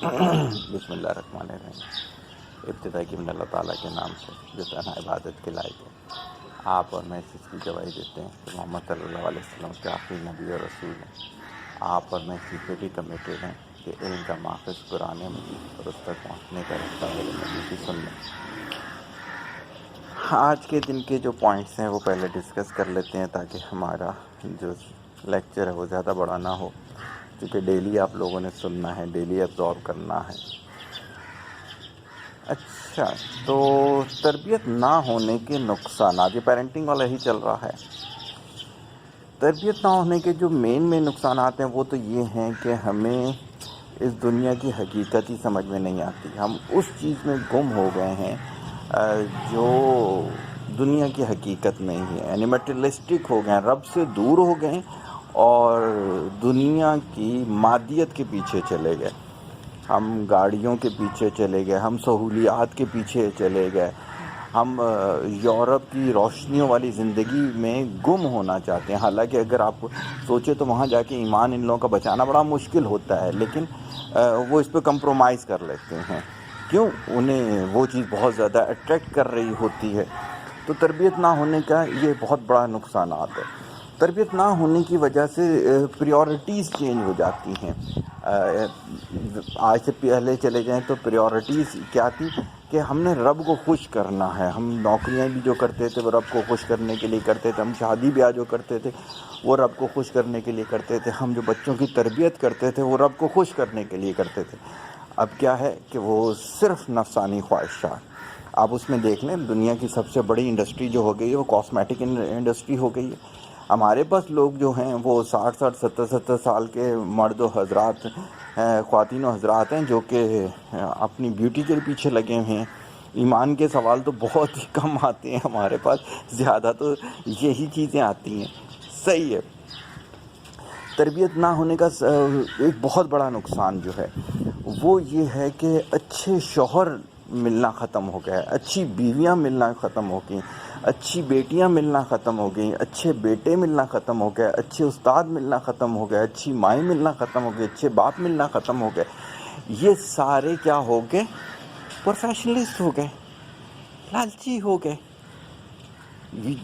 بسم اللہ الرحمن الرحیم۔ ابتدا کی من اللہ تعالیٰ کے نام سے جو تنہا عبادت کے لائق ہے۔ آپ اور میں اس کی گواہی دیتے ہیں کہ محمد صلی اللہ علیہ وسلم کے آخری نبی اور رسول ہیں۔ آپ اور میں اسی پہ بھی کمیٹیڈ ہیں کہ علم کا ماخذ قرآن مجید اور اس تک پہنچنے کا رستہ میرے نبی کی سنت۔ آج کے دن کے جو پوائنٹس ہیں وہ پہلے ڈسکس کر لیتے ہیں تاکہ ہمارا جو لیکچر ہے وہ زیادہ بڑا نہ ہو، کیونکہ ڈیلی آپ لوگوں نے سننا ہے، ڈیلی ابزارو کرنا ہے۔ اچھا، تو تربیت نہ ہونے کے نقصانات، یہ پیرنٹنگ والا ہی چل رہا ہے۔ تربیت نہ ہونے کے جو مین نقصانات ہیں وہ تو یہ ہیں کہ ہمیں اس دنیا کی حقیقت ہی سمجھ میں نہیں آتی۔ ہم اس چیز میں گم ہو گئے ہیں جو دنیا کی حقیقت نہیں ہے، یعنی میٹریلسٹک ہو گئے ہیں، رب سے دور ہو گئے اور دنیا کی مادیت کے پیچھے چلے گئے۔ ہم گاڑیوں کے پیچھے چلے گئے، ہم سہولیات کے پیچھے چلے گئے، ہم یورپ کی روشنیوں والی زندگی میں گم ہونا چاہتے ہیں۔ حالانکہ اگر آپ سوچیں تو وہاں جا کے ایمان ان لوگوں کا بچانا بڑا مشکل ہوتا ہے، لیکن وہ اس پہ کمپرومائز کر لیتے ہیں۔ کیوں؟ انہیں وہ چیز بہت زیادہ اٹریکٹ کر رہی ہوتی ہے۔ تو تربیت نہ ہونے کا یہ بہت بڑا نقصانات ہے۔ تربیت نہ ہونے کی وجہ سے پریورٹیز چینج ہو جاتی ہیں۔ آج سے پہلے چلے جائیں تو پریورٹیز کیا تھی کہ ہم نے رب کو خوش کرنا ہے۔ ہم نوکریاں بھی جو کرتے تھے وہ رب کو خوش کرنے کے لیے کرتے تھے، ہم شادی بیاہ جو کرتے تھے وہ رب کو خوش کرنے کے لیے کرتے تھے، ہم جو بچوں کی تربیت کرتے تھے وہ رب کو خوش کرنے کے لیے کرتے تھے۔ اب کیا ہے کہ وہ صرف نفسانی خواہشات۔ آپ اس میں دیکھ لیں، دنیا کی سب سے بڑی انڈسٹری جو ہو گئی ہے وہ کاسمیٹک انڈسٹری ہو گئی ہے۔ ہمارے پاس لوگ جو ہیں وہ 60 70 سال کے مرد و حضرات، خواتین و حضرات ہیں جو کہ اپنی بیوٹی کے پیچھے لگے ہوئے ہیں۔ ایمان کے سوال تو بہت ہی کم آتے ہیں ہمارے پاس، زیادہ تو یہی چیزیں آتی ہیں۔ صحیح ہے۔ تربیت نہ ہونے کا ایک بہت بڑا نقصان جو ہے وہ یہ ہے کہ اچھے شوہر ملنا ختم ہو گیا ہے، اچھی بیویاں ملنا ختم ہو گئیں، اچھی بیٹیاں ملنا ختم ہو گئیں، اچھے بیٹے ملنا ختم ہو گئے، اچھے استاد ملنا ختم ہو گئے، اچھی مائیں ملنا ختم ہو گئے، اچھے باپ ملنا ختم ہو گئے۔ یہ سارے کیا ہو گئے؟ پروفیشنلسٹ ہو گئے، لالچی ہو گئے۔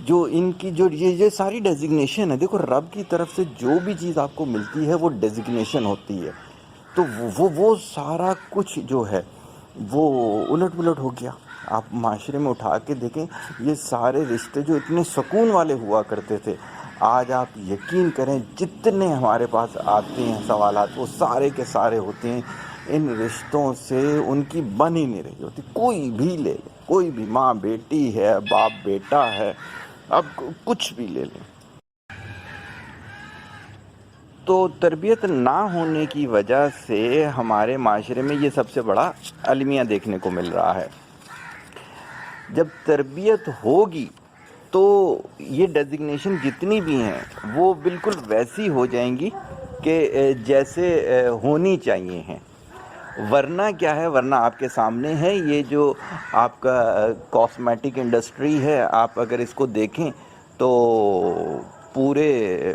جو ان کی جو یہ ساری ڈیزگنیشن ہے، دیکھو رب کی طرف سے جو بھی چیز آپ کو ملتی ہے وہ ڈیزگنیشن ہوتی ہے، تو وہ سارا کچھ جو ہے وہ الٹ پلٹ ہو گیا۔ آپ معاشرے میں اٹھا کے دیکھیں، یہ سارے رشتے جو اتنے سکون والے ہوا کرتے تھے، آج آپ یقین کریں جتنے ہمارے پاس آتے ہیں سوالات وہ سارے کے سارے ہوتے ہیں ان رشتوں سے ان کی بن ہی نہیں رہی ہوتی۔ کوئی بھی لے لیں، کوئی بھی، ماں بیٹی ہے، باپ بیٹا ہے، اب کچھ بھی لے لیں۔ تو تربیت نہ ہونے کی وجہ سے ہمارے معاشرے میں یہ سب سے بڑا المیہ دیکھنے کو مل رہا ہے۔ جب تربیت ہوگی تو یہ ڈیزگنیشن جتنی بھی ہیں وہ بالکل ویسی ہو جائیں گی کہ جیسے ہونی چاہیے ہیں۔ ورنہ کیا ہے؟ ورنہ آپ کے سامنے ہے یہ جو آپ کا کاسمیٹک انڈسٹری ہے، آپ اگر اس کو دیکھیں تو پورے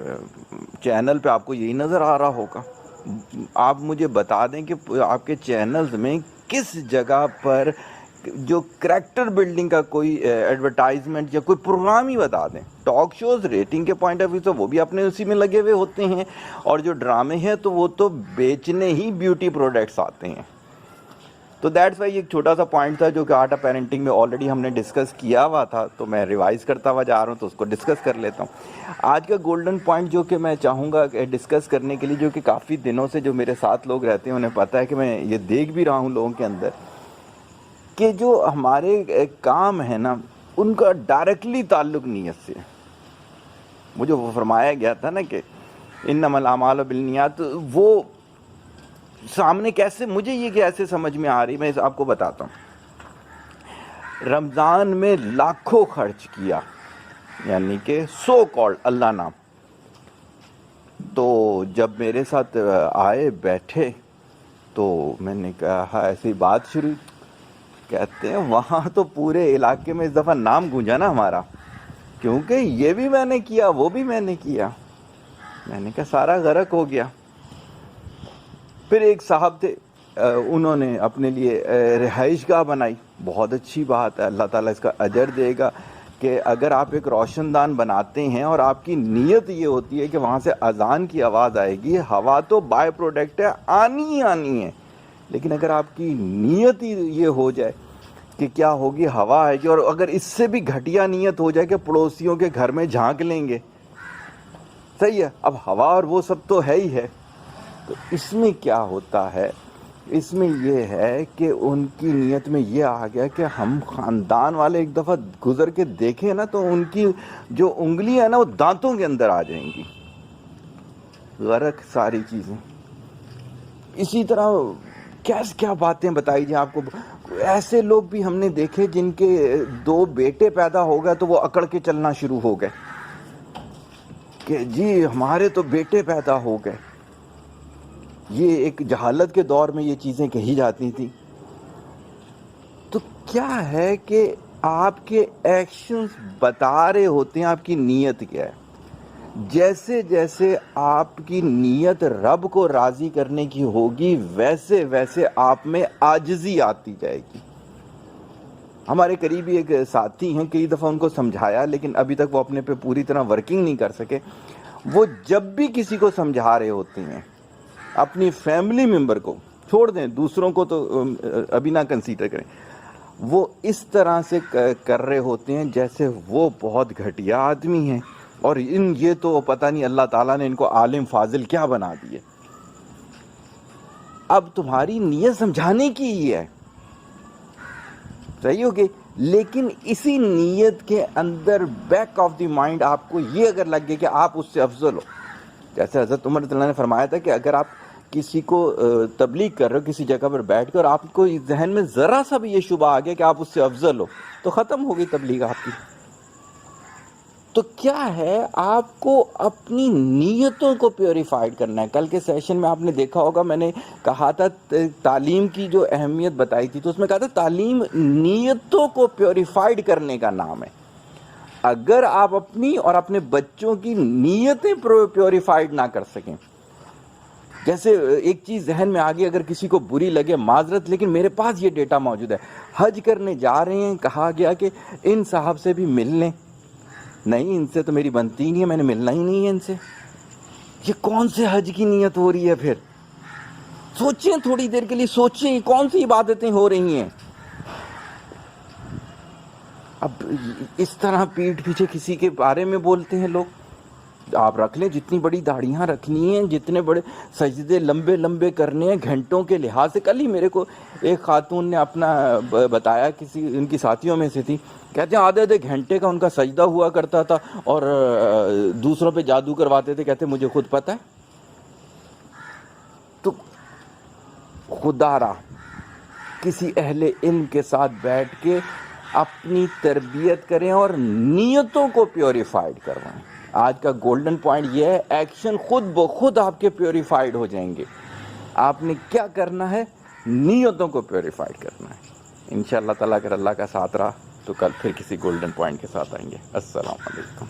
چینل پہ آپ کو یہی نظر آ رہا ہوگا۔ آپ مجھے بتا دیں کہ آپ کے چینلز میں کس جگہ پر جو کریکٹر بلڈنگ کا کوئی ایڈورٹائزمنٹ یا کوئی پروگرام ہی بتا دیں۔ ٹاک شوز ریٹنگ کے پوائنٹ آف ویو سے وہ بھی اپنے اسی میں لگے ہوئے ہوتے ہیں، اور جو ڈرامے ہیں تو وہ تو بیچنے ہی بیوٹی پروڈکٹس آتے ہیں۔ تو دیٹس وائی ایک چھوٹا سا پوائنٹ تھا جو کہ آرٹ آف پیرنٹنگ میں آلریڈی ہم نے ڈسکس کیا ہوا تھا، تو میں ریوائز کرتا ہوا جا رہا ہوں تو اس کو ڈسکس کر لیتا ہوں۔ آج کا گولڈن پوائنٹ جو کہ میں چاہوں گا ڈسکس کرنے کے لیے، جو کہ کافی دنوں سے جو میرے ساتھ لوگ رہتے ہیں انہیں پتہ ہے کہ میں یہ دیکھ بھی رہا ہوں لوگوں کے اندر، کہ جو ہمارے کام ہے نا ان کا ڈائریکٹلی تعلق نیت سے۔ مجھے وہ فرمایا گیا تھا نا کہ انما الاعمال بالنیات، وہ سامنے کیسے مجھے یہ کیسے سمجھ میں آ رہی، میں آپ کو بتاتا ہوں۔ رمضان میں لاکھوں خرچ کیا، یعنی کہ سو کالڈ اللہ نام، تو جب میرے ساتھ آئے بیٹھے تو میں نے کہا ایسی بات شروع، کہتے ہیں وہاں تو پورے علاقے میں اس دفعہ نام گونجا نا ہمارا، کیونکہ یہ بھی میں نے کیا وہ بھی میں نے کیا۔ میں نے کہا سارا غرق ہو گیا۔ پھر ایک صاحب تھے انہوں نے اپنے لیے رہائش گاہ بنائی، بہت اچھی بات ہے، اللہ تعالیٰ اس کا اجر دے گا کہ اگر آپ ایک روشن دان بناتے ہیں اور آپ کی نیت یہ ہوتی ہے کہ وہاں سے اذان کی آواز آئے گی، ہوا تو بائی پروڈکٹ ہے، آنی ہی آنی ہے، لیکن اگر آپ کی نیت ہی یہ ہو جائے کہ کیا ہوگی، ہوا آئے گی، اور اگر اس سے بھی گھٹیا نیت ہو جائے کہ پڑوسیوں کے گھر میں جھانک لیں گے، صحیح ہے، اب ہوا اور وہ سب تو ہے ہی ہے، تو اس میں کیا ہوتا ہے، اس میں یہ ہے کہ ان کی نیت میں یہ آ گیا کہ ہم خاندان والے ایک دفعہ گزر کے دیکھیں نا تو ان کی جو انگلیاں ہیں نا وہ دانتوں کے اندر آ جائیں گی، غرق ساری چیزیں۔ اسی طرح کیا باتیں بتائی جائیں آپ کو، ایسے لوگ بھی ہم نے دیکھے جن کے 2 بیٹے پیدا ہو گئے تو وہ اکڑ کے چلنا شروع ہو گئے کہ جی ہمارے تو بیٹے پیدا ہو گئے۔ یہ ایک جہالت کے دور میں یہ چیزیں کہی جاتی تھیں۔ تو کیا ہے کہ آپ کے ایکشنز بتا رہے ہوتے ہیں آپ کی نیت کیا ہے۔ جیسے جیسے آپ کی نیت رب کو راضی کرنے کی ہوگی ویسے ویسے آپ میں عاجزی آتی جائے گی۔ ہمارے قریبی ایک ساتھی ہیں، کئی دفعہ ان کو سمجھایا لیکن ابھی تک وہ اپنے پہ پوری طرح ورکنگ نہیں کر سکے۔ وہ جب بھی کسی کو سمجھا رہے ہوتے ہیں، اپنی فیملی ممبر کو چھوڑ دیں، دوسروں کو تو ابھی نہ کنسیڈر کریں، وہ اس طرح سے کر رہے ہوتے ہیں جیسے وہ بہت گھٹیا آدمی ہیں اور یہ تو پتہ نہیں اللہ تعالیٰ نے ان کو عالم فاضل کیا بنا دیے۔ اب تمہاری نیت سمجھانے کی ہی ہے، صحیح ہوگی، لیکن اسی نیت کے اندر بیک آف دی مائنڈ آپ کو یہ اگر لگ گیا کہ آپ اس سے افضل ہو، جیسے حضرت عمر رضی اللہ نے فرمایا تھا کہ اگر آپ کسی کو تبلیغ کر رہے ہو کسی جگہ پر بیٹھ کر، آپ کو ذہن میں ذرا سا بھی یہ شبہ آ گیا کہ آپ اس سے افضل ہو، تو ختم ہو گئی تبلیغ آپ کی۔ تو کیا ہے، آپ کو اپنی نیتوں کو پیوریفائڈ کرنا ہے۔ کل کے سیشن میں آپ نے دیکھا ہوگا، میں نے کہا تھا تعلیم کی جو اہمیت بتائی تھی، تو اس میں کہا تھا تعلیم نیتوں کو پیوریفائڈ کرنے کا نام ہے۔ اگر آپ اپنی اور اپنے بچوں کی نیتیں پیوریفائڈ نہ کر سکیں، جیسے ایک چیز ذہن میں آگے اگر کسی کو بری لگے معذرت، لیکن میرے پاس یہ ڈیٹا موجود ہے، حج کرنے جا رہے ہیں، کہا گیا کہ ان صاحب سے بھی مل لیں، نہیں ان سے تو میری بنتی ہی نہیں ہے، میں نے ملنا ہی نہیں ہے ان سے۔ یہ کون سے حج کی نیت ہو رہی ہے پھر؟ سوچیں تھوڑی دیر کے لیے، سوچیں کون سی عبادتیں ہو رہی ہیں۔ اب اس طرح پیٹھ پیچھے کسی کے بارے میں بولتے ہیں لوگ۔ آپ رکھ لیں جتنی بڑی داڑھیاں رکھنی ہیں، جتنے بڑے سجدے لمبے لمبے کرنے ہیں گھنٹوں کے لحاظ سے۔ کل ہی میرے کو ایک خاتون نے اپنا بتایا، کسی ان کی ساتھیوں میں سے تھی، کہتے ہیں آدھے گھنٹے کا ان کا سجدہ ہوا کرتا تھا اور دوسروں پہ جادو کرواتے تھے، کہتے مجھے خود پتہ ہے۔ تو خدا را کسی اہل علم کے ساتھ بیٹھ کے اپنی تربیت کریں اور نیتوں کو پیوریفائڈ کروائیں۔ آج کا گولڈن پوائنٹ یہ ہے، ایکشن خود بخود آپ کے پیوریفائڈ ہو جائیں گے۔ آپ نے کیا کرنا ہے؟ نیتوں کو پیوریفائڈ کرنا ہے۔ انشاءاللہ تعالیٰ اگر اللہ کا ساتھ رہا تو کل پھر کسی گولڈن پوائنٹ کے ساتھ آئیں گے۔ السلام علیکم۔